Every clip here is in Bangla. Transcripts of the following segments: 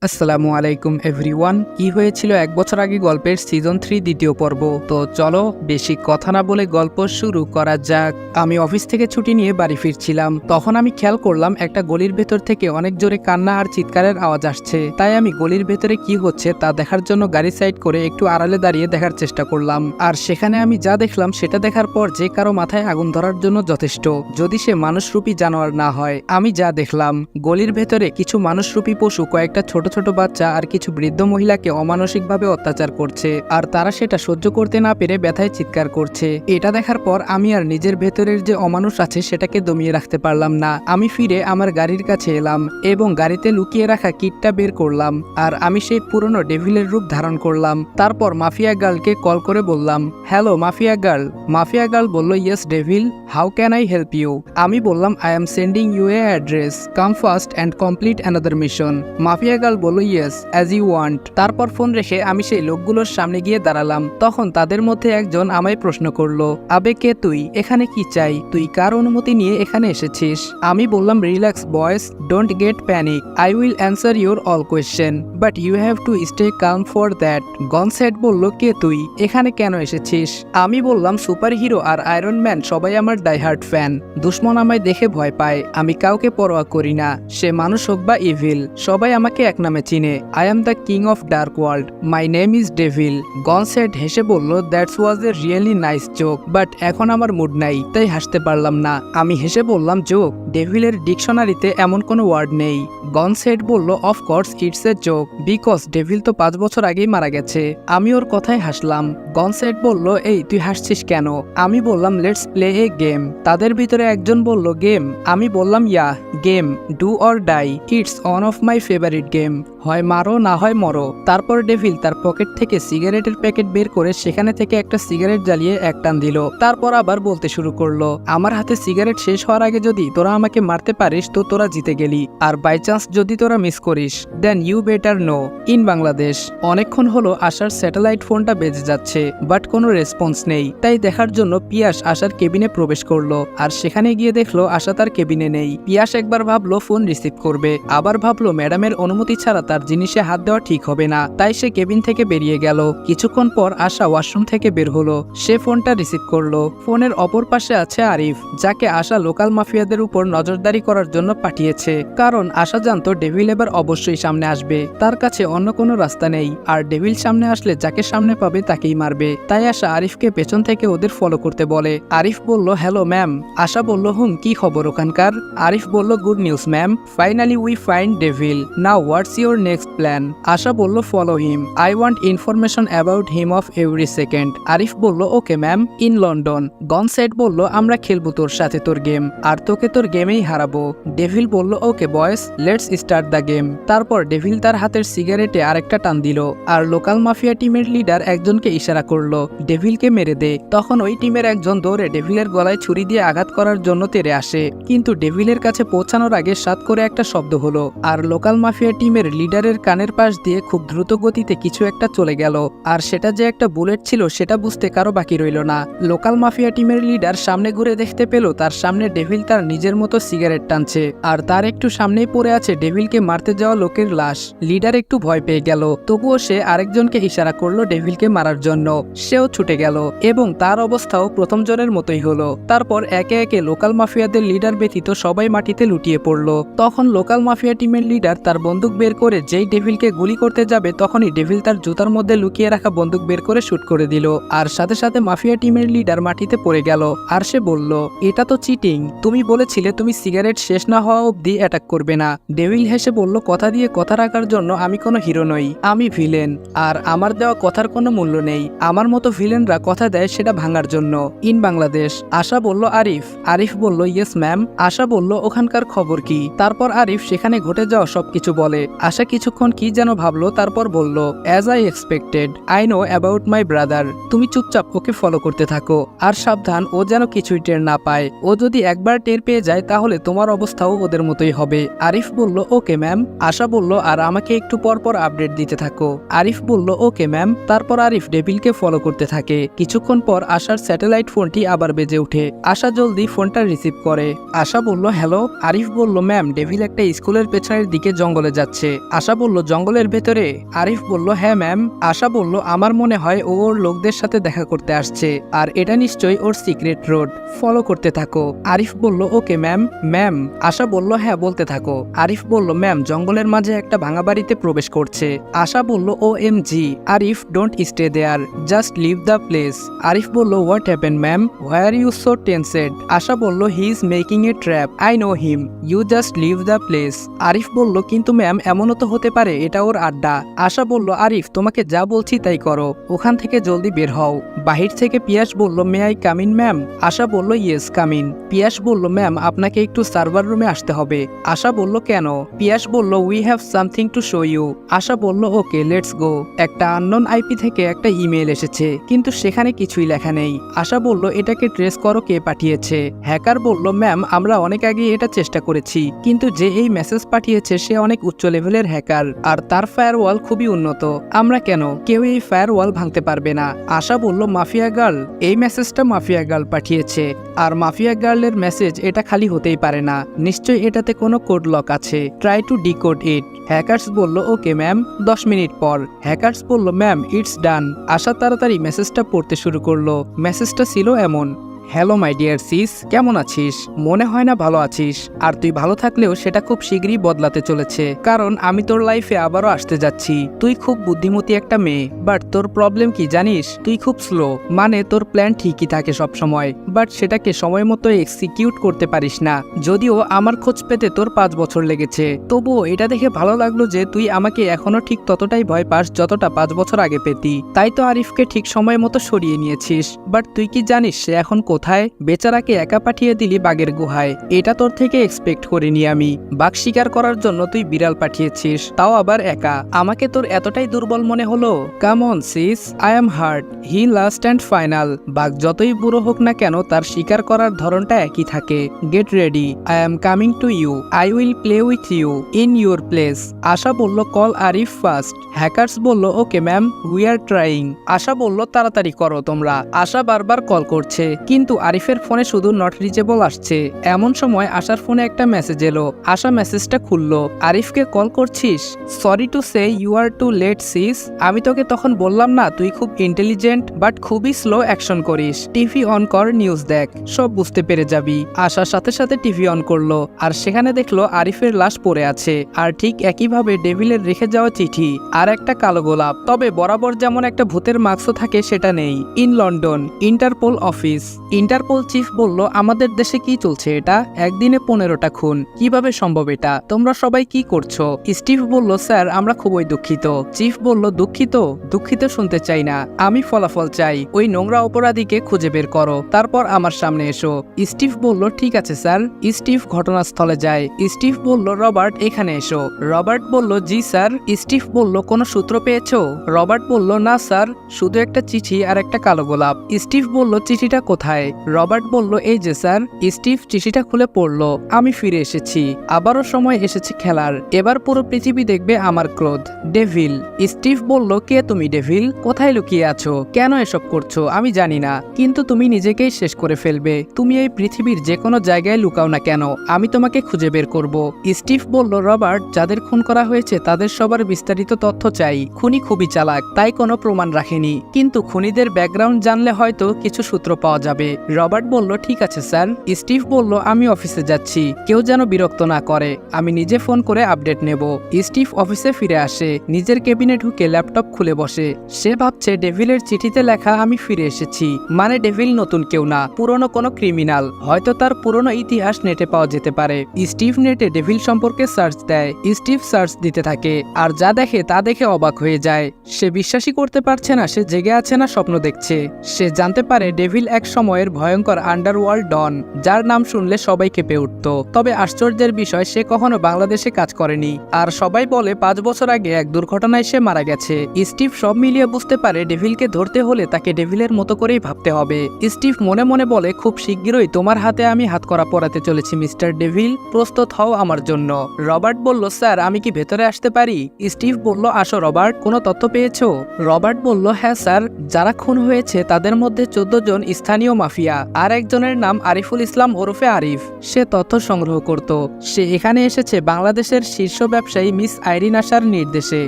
আসসালামু আলাইকুম এভরিওয়ান। কি হয়েছিল এক বছর আগে গল্পের সিজন 3 দ্বিতীয় পর্ব। তো চলো বেশি কথা না বলে গল্প শুরু করা যাক। আমি অফিস থেকে ছুটি নিয়ে বাড়ি ফিরছিলাম, তখন আমি খেয়াল করলাম একটা গলির ভেতর থেকে অনেক জোরে কান্না আর চিৎকারের আওয়াজ আসছে। তাই আমি গলির ভেতরে কি হচ্ছে তা দেখার জন্য গাড়ি সাইড করে একটু আড়ালে দাঁড়িয়ে দেখার চেষ্টা করলাম। আর সেখানে আমি যা দেখলাম সেটা দেখার পর যে কারো মাথায় আগুন ধরার জন্য যথেষ্ট, যদি সে মানুষরূপী জানোয়ার না হয়। আমি যা দেখলাম, গলির ভেতরে কিছু মানুষরূপী পশু কয়েকটা ছোট ছোট বাচ্চা আর কিছু বৃদ্ধ মহিলাকে অমানসিকভাবে অত্যাচার করছে, আর তারা সেটা সহ্য করতে না পেরে ব্যথায় চিৎকার করছে। এটা দেখার পর আমি আর নিজের ভেতরের যে অমানুষ আছে সেটাকে দমিয়ে রাখতে পারলাম না। আমি ফিরে আমার গাড়ির কাছে এলাম এবং গাড়িতে লুকিয়ে রাখা কিটটা বের করলাম, আর আমি সেই পুরনো ডেভিলের রূপ ধারণ করলাম। তারপর মাফিয়া গার্লকে কল করে বললাম, hello mafia girl. Mafia girl বলল, yes devil, how can I help you. আমি বললাম, I am sending you a address, come fast and complete another mission. Mafia girl বলল, ইয়েস অ্যাজ ইউ ওয়ান্ট। তারপর ফোন রেখে আমি সেই লোকগুলোর সামনে গিয়ে দাঁড়ালাম। তখন তাদের মধ্যে একজন আমায় প্রশ্ন করলো, আবে কে তুই, এখানে কি চাই, তুই কার অনুমতি নিয়ে এখানে এসেছিস? আমি বললাম, relax boys, don't get panic, I will answer your all question, but you have to stay calm for that. Gonset বলল, কে তুই, এখানে কেন এসেছিস? আমি বললাম, সুপার হিরো আর আয়রন ম্যান সবাই আমার ডাইহার্ট ফ্যান। দুশ্মন আমায় দেখে ভয় পায়, আমি কাউকে পরোয়া করি না, সে মানুষ হোক বা ইভিল, সবাই আমাকে এক নামে চিনে। I am the king of dark world, my name is devil. Gonset হেসে বলল, that's was a really nice joke, but এখন আমার মুড নাই, তাই হাসতে পারলাম না। আমি হেসে বললাম, জোক, ডেভিলের ডিকশনারিতে এমন কোনো ওয়ার্ড নেই। গনসেট বলল, of course it's a joke, because devil তো 5 বছর আগেই মারা গেছে। আমি ওর কথায় হাসলাম। গনসেট বলল, এই তুই হাসছিস কেন? আমি বললাম, লেটস প্লে এ গেম। তাদের ভিতরে একজন বলল, গেম? আমি বললাম, yeah game, do or die, it's one of my favourite game, হয় মারো না হয় মরো। তারপর ডেভিল তার পকেট থেকে সিগারেটের প্যাকেট বের করে সেখানে থেকে একটা সিগারেট জ্বালিয়ে এক টান দিল। তারপর আবার বলতে শুরু করলো, আমার হাতে সিগারেট শেষ হওয়ার আগে যদি তোরা আমাকে মারতে পারিস তো তোরা জিতে গেলি, আর বাই চান্স যদি তোরা মিস করিস then you better know in Bangladesh. অনেকক্ষণ হলো আশার স্যাটেলাইট ফোনটা বেজে যাচ্ছে, বাট কোনো রেসপন্স নেই। তাই দেখার জন্য পিয়াস আশার কেবিনে প্রবেশ করলো, আর সেখানে গিয়ে দেখলো আশা তার কেবিনে নেই। পিয়াস একবার ভাবলো ফোন রিসিভ করবে, আবার ভাবলো ম্যাডামের অনুমতি ছাড়া তার জিনিসে হাত দেওয়া ঠিক হবে না, তাই সে কেবিন থেকে বেরিয়ে গেল। কিছুক্ষণ পর আশা ওয়াশরুম থেকে বের হলো, সে ফোনটা রিসিভ করলো। ফোনের অপর পাশে আছে আরিফ, যাকে আশা লোকাল মাফিয়াদের উপর নজরদারি করার জন্য পাঠিয়েছে, কারণ আশা জানতো ডেভিল এবার অবশ্যই সামনে আসবে, তার কাছে অন্য কোনো রাস্তা নেই, আর ডেভিল সামনে আসলে যাকে সামনে পাবে তাকেই মারবে। তাই আশা আরিফকে পেছন থেকে ওদের ফলো করতে বলে। আরিফ বলল, হ্যালো ম্যাম। আশা বলল, কি খবর ওখানকার? আরিফ বলল, good news ma'am, finally we find devil, now what's your next plan? Asha বলল, follow him, I want information about him of every second. Arif বলল, ওকে ম্যাম, ইন লন্ডন। গনসেট বলল, আমরা খেলবো তোর সাথে তোর গেম, আর তোকে তোর গেমেই হারাবো। ডেভিল বলল, ওকে বয়েস, লেটস স্টার্ট দ্য গেম। তারপর ডেভিল তার হাতের সিগারেটে আরেকটা টান দিল, আর লোকাল মাফিয়া টিমের লিডার একজনকে ইশারা করলো, ডেভিলকে মেরে দে। তখন ওই টিমের একজন দৌড়ে ডেভিলের গলায় ছুরি দিয়ে আঘাত করার জন্য তেড়ে আসে, কিন্তু ডেভিলের কাছে পৌঁছানোর আগে সাত করে একটা শব্দ হলো, আর লোকাল মাফিয়া টিমের লিডারের কানের পাশ দিয়ে খুব দ্রুত গতিতে কিছু একটা চলে গেল, আর সেটা যে একটা বুলেট ছিল সেটা বুঝতে কারো বাকি রইল না। লোকাল মাফিয়া টিমের লিডার সামনে ঘুরে দেখতে পেল তার সামনে ডেভিল তার নিজের মতো সিগারেট টানছে, আর তার একটু সামনেই পড়ে আছে ডেভিলকে মারতে যাওয়া লোকের লাশ। লিডার একটু ভয় পেয়ে গেল, তবুও সে আরেকজনকে ইশারা করলো ডেভিলকে মারার জন্য। সেও ছুটে গেল এবং তার অবস্থাও প্রথম জনের মতোই হলো। তারপর একে একে লোকাল মাফিয়াদের লিডার ব্যতীত সবাই মাটিতে লুটিয়ে পড়লো। তখন লোকাল মাফিয়া টিমের লিডার তার বন্দুক বের করে যেই ডেভিলকে গুলি করতে যাবে তখনই ডেভিল তার জুতার মধ্যে লুকিয়ে রাখা বন্দুক বের করে শুট করে দিল, আর সাথে সাথে মাফিয়া টিমের লিডার মাটিতে পড়ে গেল। আর সে বলল, এটা তো চিটিং, তুমি বলেছিলে তুমি সিগারেট শেষ না হওয়া অবধি অ্যাটাক করবে না। ডেভিল হেসে বলল, কথা দিয়ে কথা রাখার জন্য আমি কোনো হিরো নই, আমি ভিলেন, আর আমার দেওয়া কথার কোনো মূল্য নেই। আমার মতো ভিলেনরা কথা দেয় সেটা ভাঙার জন্য ইন বাংলাদেশ। আশা বলল, আরিফ? আরিফ বলল, ইয়েস ম্যাম। আশা বলল, ওখানকার খবর কি? তারপর আরিফ সেখানে ঘটে যাওয়া সবকিছু বলে। আশা কিছুক্ষণ কি যেন ভাবলো, তারপর বলল, as I expected, I know about my brother, তুমি চুপচাপ ওকে ফলো করতে থাকো, আর সাবধান ও যেন কিছুই টের না পায়, ও যদি একবার টের পেয়ে যায় তাহলে তোমার অবস্থাও ওদের মতোই হবে। আরিফ বলল, ওকে ম্যাম। আশা বলল, আর আমাকে একটু পর পর আপডেট দিতে থাকো। আরিফ বলল, ওকে ম্যাম। তারপর আরিফ ডেভিলকে ফলো করতে থাকে। কিছুক্ষণ পর আশার স্যাটেলাইট ফোনটি আবার বেজে ওঠে। আশা জলদি ফোনটা রিসিভ করে। আশা বলল, হ্যালো। আরিফ বলল, ম্যাম, ডেভিল একটা স্কুলের পেছনের দিকে জঙ্গলে যাচ্ছে, আসছে। আশা বলল জঙ্গলের ভেতরে। আরিফ বলল হ্যাঁ ম্যাম। আশা বলল আমার মনে হয় ও ওর লোকদের সাথে দেখা করতে আসছে, আর এটা নিশ্চয়ই ওর সিক্রেট রোড, ফলো করতে থাকো। আরিফ বলল ওকে ম্যাম। ম্যাম? আশা বলল হ্যাঁ বলতে থাকো। আরিফ বলল ম্যাম জঙ্গলের মাঝে একটা ভাঙা বাড়িতে প্রবেশ করছে। আশা বলল O M G Arif, don't stay there, just leave the place. Arif বলল what happen ma'am, why are you so tensed? Asha বলল he is making a trap, I know him, you just leave the place. Arif বলল কিন্তু ম্যাম এমনও তো হতে পারে এটা ওর আড্ডা। আশা বলল আরিফ তোমাকে যা বলছি তাই করো, ওখান থেকে জলদি বের হও। বাহির থেকে পিয়াস বলল may I come in ma'am? Asha বলল ইয়েস কাম ইন। পিয়াস বলল ম্যাম আপনাকে একটু সার্ভার রুমে আসতে হবে। আশা বলল কেন? পিয়াস বলল we have something to show you. Asha বলল ওকে লেটস গো। একটা আননোন আইপি থেকে একটা ইমেল এসেছে, কিন্তু সেখানে কিছুই লেখা নেই। আশা বলল এটাকে ট্রেস করো কে পাঠিয়েছে। হ্যাকার বলল ম্যাম আমরা অনেক আগে এটা চেষ্টা করেছি, কিন্তু যে এই মেসেজ পাঠিয়েছে সে অনেক উচ্চ লেভেলের হ্যাকার, আর তার ফায়ারওয়াল খুবই উন্নত। আমরা কেন, কেউ এই ফায়ারওয়াল ভাঙতে পারবে না। আশা বলল মাফিয়া গার্ল? এই মেসেজটা মাফিয়া গার্ল পাঠিয়েছে, আর মাফিয়া গার্লের মেসেজ এটা খালি হতেই পারে না, নিশ্চয়ই এটাতে কোনো কোড লক আছে, try to decode it. Hackers বলল ওকে ম্যাম। 10 মিনিট পর হ্যাকার্স বলল ম্যাম ইটস ডান। আশা তাড়াতাড়ি মেসেজটা পড়তে শুরু করলো। মেসেজটা ছিল এমন: হ্যালো মাই ডিয়ার সিস, কেমন আছিস? মনে হয় না ভালো আছিস, আর তুই ভালো থাকলেও সেটা খুব শীঘ্রই বদলাতে চলেছে, কারণ আমি তোর লাইফে আবারও আসতে যাচ্ছি। তুই খুব বুদ্ধিমতী একটা মেয়ে, বাট তোর প্রবলেম কি জানিস? তুই খুব স্লো, মানে তোর প্ল্যান ঠিকই থাকে সব সময়, বাট সেটাকে সময় মতো এক্সিকিউট করতে পারিস না। যদিও আমার খোঁজ পেতে তোর 5 বছর লেগেছে, তবুও এটা দেখে ভালো লাগলো যে তুই আমাকে এখনো ঠিক ততটাই ভয় পাস যতটা 5 বছর আগে পেতি। তাই তো আরিফকে ঠিক সময় মতো সরিয়ে নিয়েছিস, বাট তুই কি জানিস সে এখন কোথায়? বেচারাকে একা পাঠিয়ে দিলি বাঘের গুহায়, এটা তোর থেকে এক্সপেক্ট করিনি আমি। বাঘ শিকার করার জন্য তুই বিড়াল পাঠিয়েছিস, তাও আবার একা। আমাকে তোর এতটাই দুর্বল মনে হলো? Come on sis, I am hurt, he last and final. বাঘ যতই বুড়ো হোক না কেন তার শিকার করার ধরনটা একই থাকে। Get ready, I am coming to you, I will play with you in your place. Asha বলল কল আরিফ ফার্স্ট। হ্যাকার্স বলল okay ma'am, we are trying. আশা বলল তাড়াতাড়ি করো তোমরা। আশা বারবার কল করছে, কিন্তু আরিফের ফোনে শুধু নট রিচেবল আসছে। এমন সময় আশার ফোনে একটা মেসেজ এলো। আশা মেসেজটা খুললো। আরিফকে কল করছিস? Sorry to say you are too late sis. আমি তোকে তখন বললাম না তুই খুব ইন্টেলিজেন্ট, বাট খুবই স্লো অ্যাকশন করিস। টিভি অন কর, নিউজ দেখ, সব বুঝতে পেরে যাবি। আশার সাথে সাথে টিভি অন করলো, আর সেখানে দেখলো আরিফের লাশ পড়ে আছে, আর ঠিক একইভাবে ডেভিলের রেখে যাওয়া চিঠি আর একটা কালো গোলাপ। তবে বরাবর যেমন একটা ভূতের মাস্কও থাকে সেটা নেই। In London, Interpol office. Interpol chief বলল আমাদের দেশে কি চলছে এটা? একদিনে 15টা খুন, কিভাবে সম্ভব এটা? তোমরা সবাই কি করছো? স্টিভ বলল স্যার আমরা খুবই দুঃখিত। চিফ বলল দুঃখিত? দুঃখিত শুনতে চাই না, আমি ফলাফল চাই। ওই নোংরা অপরাধীকে খুঁজে বের করো, তারপর আমার সামনে এসো। স্টিভ বলল ঠিক আছে স্যার। স্টিভ ঘটনাস্থলে যায়। স্টিভ বলল রবার্ট এখানে এসো। রবার্ট বলল জি স্যার। স্টিভ বলল কোনো সূত্র পেয়েছো? রবার্ট বলল না স্যার, শুধু একটা চিঠি আর একটা কালো গোলাপ। স্টিভ বলল চিঠিটা কোথায়? রবার্ট বলল এই যে স্যার। স্টিভ চিঠিটা খুলে পড়ল। আমি ফিরে এসেছি, আবারও সময় এসেছে খেলার। এবার পুরো পৃথিবী দেখবে আমার ক্রোধ। ডেভিল। স্টিভ বলল কে তুমি ডেভিল? কোথায় লুকিয়ে আছো? কেন এসব করছো আমি জানি না, কিন্তু তুমি নিজেকেই শেষ করে ফেলবে। তুমি এই পৃথিবীর যে কোনো জায়গায় লুকাও না কেন, আমি তোমাকে খুঁজে বের করব। স্টিভ বলল রবার্ট যাদের খুন করা হয়েছে তাদের সবার বিস্তারিত তথ্য চাই। খুনি খুবই চালাক, তাই কোনো প্রমাণ রাখেনি, কিন্তু খুনিদের ব্যাকগ্রাউন্ড জানলে হয়তো কিছু সূত্র পাওয়া যাবে। রবার্ট বলল ঠিক আছে স্যার। স্টিভ বলল আমি অফিসে যাচ্ছি, কেউ যেন বিরক্ত না করে, আমি নিজে ফোন করে আপডেট নেব। স্টিভ অফিসে ফিরে আসে, নিজের কেবিনে ঢুকে ল্যাপটপ খুলে বসে। সে ভাবছে ডেভিলের চিঠিতে লেখা আমি ফিরে এসেছি, মানে ডেভিল নতুন কেউ না, পুরনো কোনো ক্রিমিনাল, হয়তো তার পুরনো ইতিহাস নেটে পাওয়া যেতে পারে। স্টিভ নেটে ডেভিল সম্পর্কে সার্চ দেয়। স্টিভ সার্চ দিতে থাকে, আর যা দেখে তা দেখে অবাক হয়ে যায়। সে বিশ্বাসই করতে পারছে না সে জেগে আছে না স্বপ্ন দেখছে। সে জানতে পারে ডেভিল এক সময়ের ভয়ঙ্কর আন্ডারওয়ার্ল্ড ডন, যার নাম শুনলে সবাই কেঁপে উঠত। তবে আশ্চর্যের বিষয় সে কখনো বাংলাদেশে কাজ করেনি, আর সবাই বলে 5 বছর আগে এক দুর্ঘটনায় সে মারা গেছে। স্টিভ সব মিলিয়ে বুঝতে পারে ডেভিলকে ধরতে হলে তাকে ডেভিলের মতো করেই ভাবতে হবে। স্টিভ মনে মনে বলে খুব শীঘ্রই তোমার হাতে আমি হাতকড়া পরাতে চলেছি মিস্টার ডেভিল, প্রস্তুত হও আমার জন্য। রবার্ট বলল স্যার আমি কি ভেতরে আসতে পারি? স্টিভ বলল আসো রবার্ট, কোনো তথ্য পেয়েছো? রবার্ট বলল হ্যাঁ স্যার, যারা খুন হয়েছে তাদের মধ্যে 14 জন স্থানীয় মাফিয়া, আর একজনের নাম আরিফুল ইসলাম ওরফে আরিফ। সে তথ্য সংগ্রহ করত। সে এখানে এসেছে বাংলাদেশের শীর্ষ ব্যবসায়ী মিস আইরিন আশার নির্দেশে।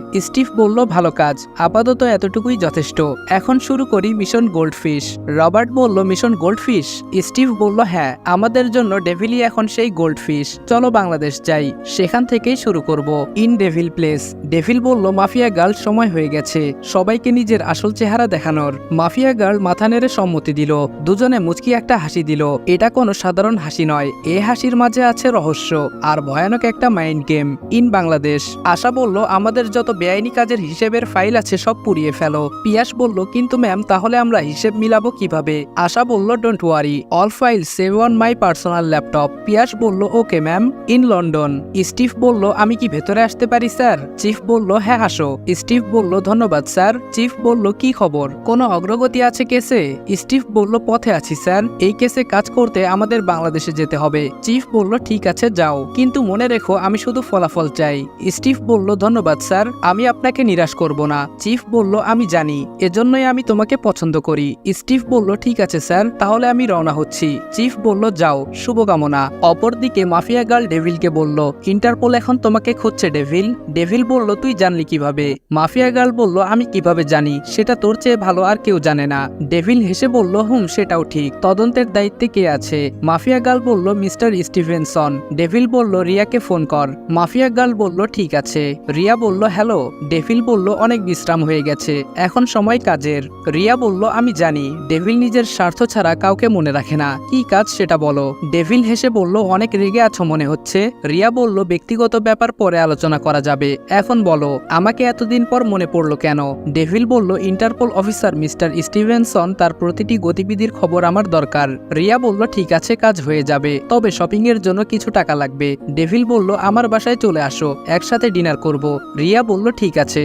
স্টিভ বলল, ভালো কাজ, আপাতত এতটুকুই যথেষ্ট। এখন শুরু করি মিশন গোল্ডফিশ। রবার্ট বলল, মিশন গোল্ডফিশ? স্টিভ বলল, হ্যাঁ, আমাদের জন্য ডেভিলি এখন সেই গোল্ডফিশ। চলো বাংলাদেশ যাই, সেখান থেকেই শুরু করব। In devil place. ডেভিল বলল, মাফিয়া গার্ল, সময় হয়ে গেছে সবাইকে নিজের আসল চেহারা দেখানোর। মাফিয়া গার্ল মাথা নেড়ে সম্মতি দিল। দুজনে মুচকি একটা হাসি দিল। এটা কোনো সাধারণ হাসি নয়, এ হাসির মাঝে আছে রহস্য আর ভয়ানক একটা মাইন্ড গেম। ইন বাংলাদেশ। আশা বলল, আমাদের যত বেআইনি কাজের হিসেবের ফাইল আছে সব পুড়িয়ে ফেলো। পিয়াস বলল, কিন্তু ম্যাম, তাহলে আমরা হিসেব মিলাবো কিভাবে? আশা বলল, don't worry, all file save on my personal laptop. Piyas বলল, okay ma'am. In London. Steve বলল, আমি কি ভেতরে আসতে পারি স্যার? চিফ বলল, হ্যাঁ আসো। স্টিভ বলল, ধন্যবাদ স্যার। চিফ বলল, কি খবর, কোনো অগ্রগতি আছে কেসে? স্টিভ বলল, পথে আছি স্যার, এই কেসে কাজ করতে আমাদের বাংলাদেশে যেতে হবে। চিফ বলল, ঠিক আছে যাও, কিন্তু মনে রেখো আমি শুধু ফলাফল চাই। স্টিভ বলল, ধন্যবাদ স্যার, আমি আপনাকে নিরাশ করব না। চিফ বলল, আমি জানি, এজন্যই আমি তোমাকে পছন্দ করি। স্টিভ বলল, ঠিক আছে স্যার, তাহলে আমি রওনা হচ্ছি। চিফ বলল, যাও, শুভকামনা। অপরদিকে মাফিয়া গার্ল ডেভিলকে বলল, ইন্টারপোল এখন তোমাকে খুঁজছে ডেভিল। ডেভিল বলল, তুই জানলি কিভাবে? মাফিয়া গার্ল বলল, আমি কিভাবে জানি সেটা তোর চেয়ে ভালো আর কেউ জানে না। ডেভিল হেসে বলল, সেটাও ঠিক, তদন্তের দায়িত্বে কে আছে? মাফিয়া গার্ল বলল, মিস্টার স্টিভেনসন। ডেভিল বলল, রিয়াকে ফোন কর। মাফিয়া গার্ল বলল, ঠিক আছে। রিয়া বলল, হ্যালো। ডেভিল বলল, অনেক বিশ্রাম হয়ে গেছে, এখন সময় কাজের। রিয়া বলল, আমি জানি, ডেভিল নিজের স্বার্থ ছাড়া কাউকে মনে রাখে না, কি কাজ সেটা বলো। ডেভিল হেসে বলল, অনেক রেগে আছো মনে হচ্ছে। রিয়া বলল, ব্যক্তিগত ব্যাপার পরে আলোচনা করা যাবে, এখন বলো আমাকে এতদিন পর মনে পড়লো কেন? ডেভিল বলল, ইন্টারপোল অফিসার মিস্টার স্টিভেনসন, তার প্রতিটি গতিবিধির খবর আমার দরকার। রিয়া বলল, ঠিক আছে, কাজ হয়ে যাবে, তবে শপিং এর জন্য কিছু টাকা লাগবে। ডেভিল বলল, আমার বাসায় চলে আসো, একসাথে ডিনার করব। রিয়া বলল, ঠিক আছে।